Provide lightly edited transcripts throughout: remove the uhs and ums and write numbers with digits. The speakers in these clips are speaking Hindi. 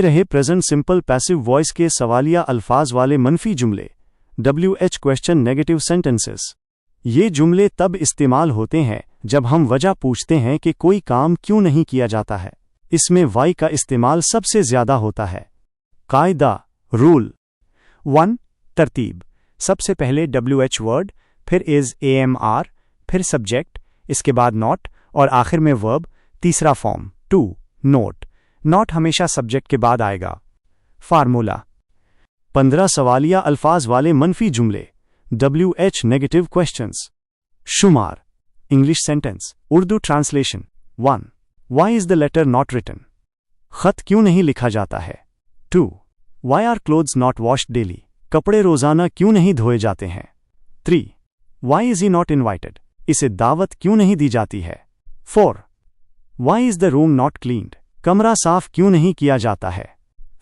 रहे प्रेजेंट सिंपल पैसिव वॉइस के सवालिया अल्फाज वाले मनफी जुमले WH क्वेश्चन नेगेटिव सेंटेंसेस। ये जुमले तब इस्तेमाल होते हैं जब हम वजह पूछते हैं कि कोई काम क्यों नहीं किया जाता है। इसमें वाई का इस्तेमाल सबसे ज्यादा होता है। कायदा रूल 1 तरतीब। सबसे पहले WH वर्ड, फिर इज AMR, फिर सब्जेक्ट, इसके बाद नॉट और आखिर में वर्ब। तीसरा फॉर्म 2 नोट। नॉट हमेशा सब्जेक्ट के बाद आएगा। फार्मूला 15 सवालिया अल्फाज वाले मनफी जुमले WH नेगेटिव क्वेश्चंस। शुमार English sentence Urdu translation 1 why is the letter not written. खत क्यों नहीं लिखा जाता है। 2 why are clothes not washed daily. कपड़े रोजाना क्यों नहीं धोए जाते हैं। 3 why is he not invited. इसे दावत क्यों नहीं दी जाती है। 4 why is the room not cleaned. कमरा साफ क्यों नहीं किया जाता है।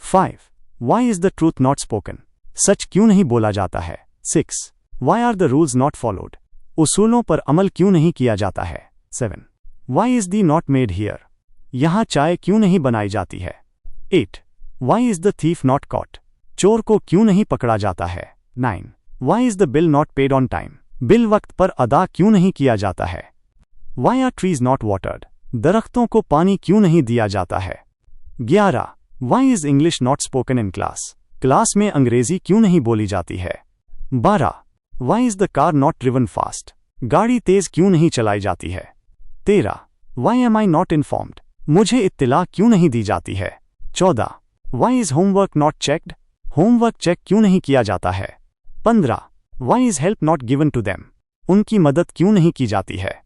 5 why is the truth not spoken. सच क्यों नहीं बोला जाता है। 6 why are the rules not followed. उसूलों पर अमल क्यों नहीं किया जाता है। 7 why is tea not made here. यहां चाय क्यों नहीं बनाई जाती है। 8 why is the thief not caught. चोर को क्यों नहीं पकड़ा जाता है। 9 why is the bill not paid on time. Bill वक्त पर अदा क्यों नहीं किया जाता है। Y are trees not watered. दरख्तों को पानी क्यों नहीं दिया जाता है। 11 why is English not spoken in class. Class में अंग्रेजी क्यों नहीं बोली जाती है। 12 why is the car not driven fast. गाड़ी तेज क्यों नहीं चलाई जाती है। 13 why am I not informed. मुझे इत्तिला क्यों नहीं दी जाती है। 14 why is homework not checked. Homework check क्यों नहीं किया जाता है। 15 Y is help not given to them. उनकी मदद क्यों नहीं की जाती है।